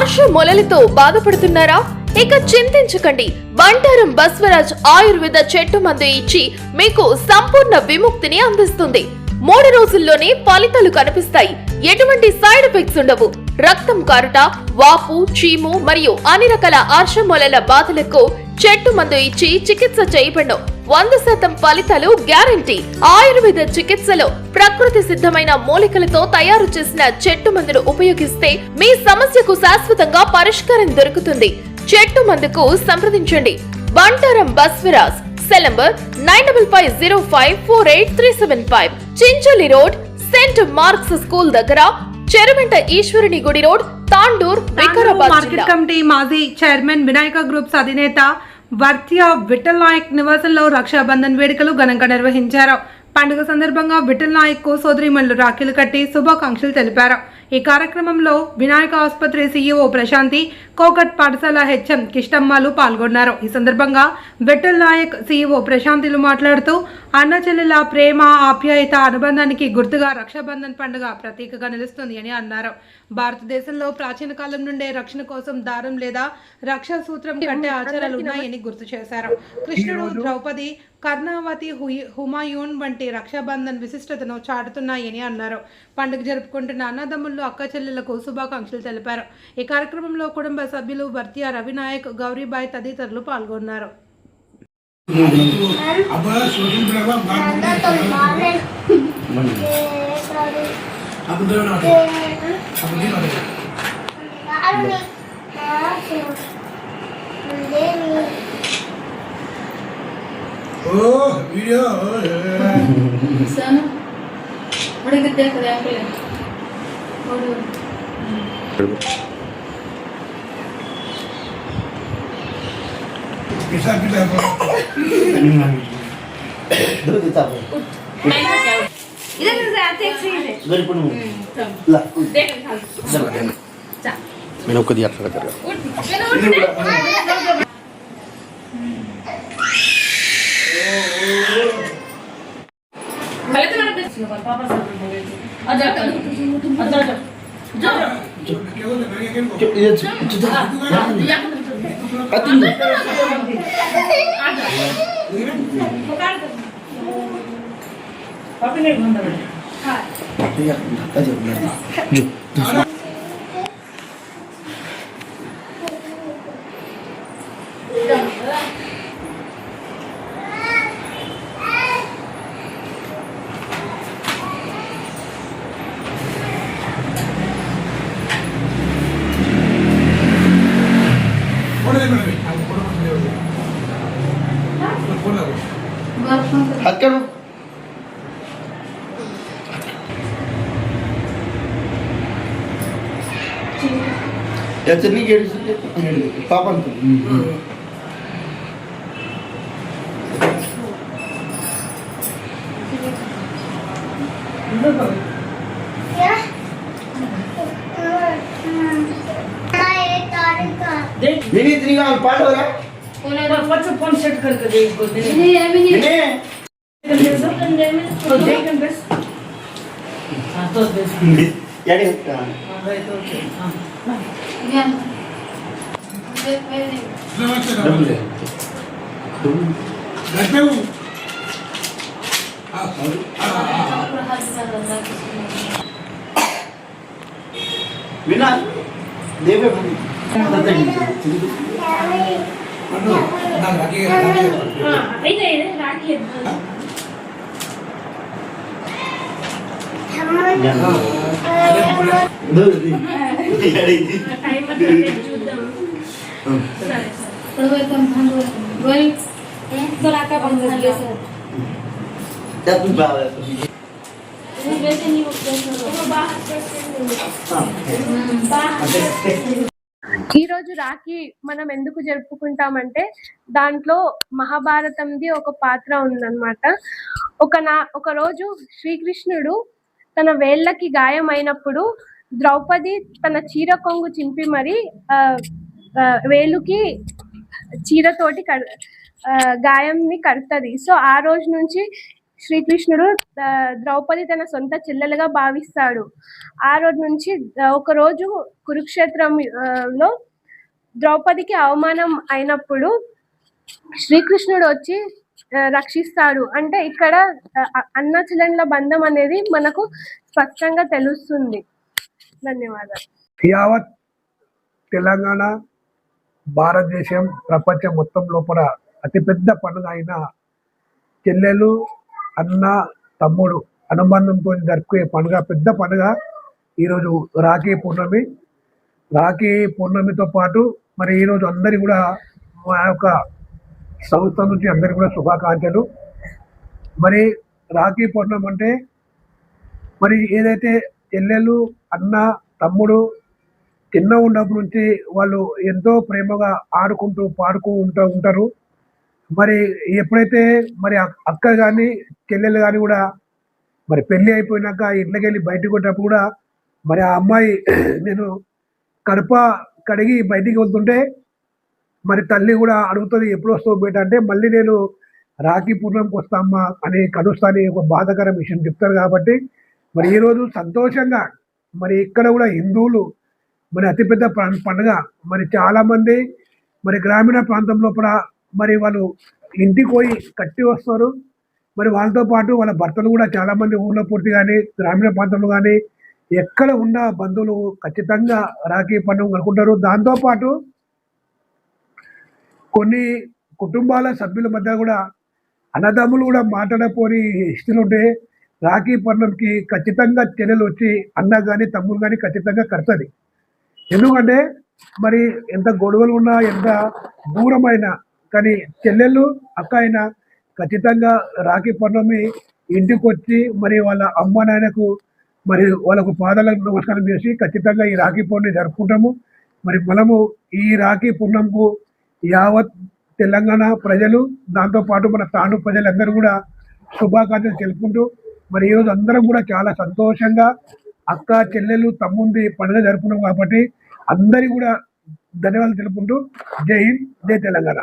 ఆర్ష మొలలతో బాధపడుతున్నారా? ఇక చింతించకండి. బంటారం బస్వరాజ్ ఆయుర్వేద చెట్టు మందు ఇచ్చి మీకు సంపూర్ణ విముక్తిని అందిస్తుంది. 3 రోజుల్లోనే ఫలితాలు కనిపిస్తాయి. ఎటువంటి సైడ్ ఎఫెక్ట్స్ ఉండవు. రక్తం కారుట, వాపు, చీము మరియు అన్ని రకాల ఆర్ష మొలల బాధలకు చెట్టు మందు ఇచ్చి చికిత్స చేయబడను. 100% ఫలితాలు గ్యారంటీ. ఆయుర్వేద చికిత్సలో ప్రకృతి సిద్ధమైన మూలికలతో తయారు చేసిన చెట్టు మందును ఉపయోగిస్తే మీ సమస్యకు శాశ్వతంగా పరిష్కారం దొరుకుతుంది. చెట్టు మందుకు సంప్రదించండి. Bantaram Baswaraj. Cell number 9505483375. Chinchali road, St Mark's School దగ్గర, చెరువెంట ఈశ్వరుని గుడి road, Tandur, Vikarabad. Market committee మాజీ చైర్మన్ వినాయక గ్రూప్స్ అధినేత వర్త్య విఠల్ నాయక్ నివాసంలో రక్షాబంధన్ వేడుకలు ఘనంగా నిర్వహించారు. పండుగ సందర్భంగా విఠల్ నాయక్ కు సోదరిమణులు రాఖీలు కట్టి శుభాకాంక్షలు తెలిపారు. ఈ కార్యక్రమంలో వినాయక ఆసుపత్రి సీఈఓ ప్రశాంతి, కోకట్ పాఠశాల హెచ్ఎం కిష్టమ్మలు పాల్గొన్నారు. ఈ సందర్భంగా విఠల్ నాయక్, సీఈఓ ప్రశాంతిలు మాట్లాడుతూ అన్న చెల్లెల ప్రేమ, ఆప్యాయత, అనుబంధానికి గుర్తుగా రక్షాబంధన్ పండుగ ప్రతీకగా నిలుస్తుంది అని అన్నారు. భారతదేశంలో ప్రాచీన కాలం నుండే రక్షణ కోసం దారం లేదా రక్షా సూత్రం కట్టే ఆచారాలు ఉన్నాయని గుర్తు చేశారు. కృష్ణుడు, ద్రౌపది, కర్ణావతి, హుమాయూన్ వంటి రక్షాబంధన్ విశిష్టతను చాటుతున్నాయని అన్నారు. పండుగ జరుపుకుంటున్న అన్నదమ్ములు, అక్క చెల్లెలకు శుభాకాంక్షలు తెలిపారు. ఈ కార్యక్రమంలో కుటుంబ సభ్యులు వర్త్య రవినాయక్, గౌరీబాయ్ తదితరులు పాల్గొన్నారు. मैंने आपको दिया था चटनी पापा पाठ हो रहा फोन सेट करके दे इसको विना देवे ఈ రోజు రాఖీ మనం ఎందుకు జరుపుకుంటామంటే దాంట్లో మహాభారతంది ఒక పాత్ర ఉందన్నమాట. ఒక రోజు శ్రీకృష్ణుడు తన వేళ్ళకి గాయమైనప్పుడు ద్రౌపది తన చీర కొంగు చింపి మరి వేలుకి చీరతోటి గాయంని కడుతుంది. సో ఆ రోజు నుంచి శ్రీకృష్ణుడు ద్రౌపది తన సొంత చెల్లెలుగా భావిస్తాడు. ఆ రోజు నుంచి ఒక రోజు కురుక్షేత్రం లో ద్రౌపదికి అవమానం అయినప్పుడు శ్రీకృష్ణుడు వచ్చి రక్షిస్తాడు. అంటే ఇక్కడ అన్న చెల్లెళ్ళ బంధం అనేది మనకు స్పష్టంగా తెలుస్తుంది. ధన్యవాదాలు. యావత్ తెలంగాణ భారతదేశం ప్రపంచం మొత్తం లోపల అతిపెద్ద పండుగ అయిన చెల్లెలు అన్న తమ్ముడు అనుబంధంతో జరుపుకునే పండుగ, పెద్ద పండుగ ఈరోజు రాఖీ పూర్ణమి. రాఖీ పూర్ణమితో పాటు మరి ఈరోజు అందరి కూడా మా యొక్క సంస్థ నుంచి అందరికి కూడా శుభాకాంక్షలు. మరి రాఖీ పూర్ణం అంటే మరి ఏదైతే చెల్లెలు అన్న తమ్ముడు చిన్న ఉన్నప్పటి నుంచి వాళ్ళు ఎంతో ప్రేమగా ఆడుకుంటూ పాడుకుంటూ ఉంటారు. మరి ఎప్పుడైతే మరి అక్క కానీ చెల్లెలు కానీ కూడా మరి పెళ్ళి అయిపోయినాక ఇంట్లోకి వెళ్ళి బయటకు వచ్చేటప్పుడు కూడా మరి ఆ అమ్మాయి నేను కడప కడిగి బయటికి వెళ్తుంటే మరి తల్లి కూడా అడుగుతుంది ఎప్పుడు వస్తావు బయట అంటే మళ్ళీ నేను రాఖీ పూర్ణంకి వస్తామ్మా అని కలుస్తాని ఒక బాధాకర విషయం చెప్తారు. కాబట్టి మరి ఈరోజు సంతోషంగా మరి ఇక్కడ కూడా హిందువులు మరి అతిపెద్ద పండుగ. మరి చాలామంది మరి గ్రామీణ ప్రాంతం లోపల మరి వాళ్ళు ఇంటికి పోయి కట్టి వస్తారు. మరి వాళ్ళతో పాటు వాళ్ళ భర్తలు కూడా చాలామంది ఊళ్ళో పూర్తి కానీ గ్రామీణ ప్రాంతంలో కానీ ఎక్కడ ఉన్న బంధువులు ఖచ్చితంగా రాఖీ పండుగ అనుకుంటారు. దాంతోపాటు కొన్ని కుటుంబాల సభ్యుల మధ్య కూడా అన్నదమ్ములు కూడా మాట్లాడపోని హిస్టరీలు ఉంటే రాఖీ పండుగకి ఖచ్చితంగా చెల్లెలు వచ్చి అన్న కానీ తమ్ముడు కానీ ఖచ్చితంగా కడతది. ఎందుకంటే మరి ఎంత గొడవలు ఉన్నా ఎంత దూరమైనా కానీ చెల్లెళ్ళు అక్క అయినా ఖచ్చితంగా రాఖీ పౌర్ణమి ఇంటికి వచ్చి మరి వాళ్ళ అమ్మ నాయనకు మరి వాళ్ళకు పాదాలకు నమస్కారం చేసి ఖచ్చితంగా ఈ రాఖీ పౌర్ణమి జరుపుకుంటాము. మరి మనము ఈ రాఖీ పూర్ణంకు యావత్ తెలంగాణ ప్రజలు దాంతోపాటు మన తాండూ ప్రజలందరూ కూడా శుభాకాంక్షలు తెలుపుకుంటూ మరి ఈరోజు అందరం కూడా చాలా సంతోషంగా అక్క చెల్లెలు తమ్ముంది పండుగ జరుపుకున్నాం. కాబట్టి అందరి కూడా ధన్యవాదాలు తెలుపుకుంటూ జై హింద్, జై తెలంగాణ.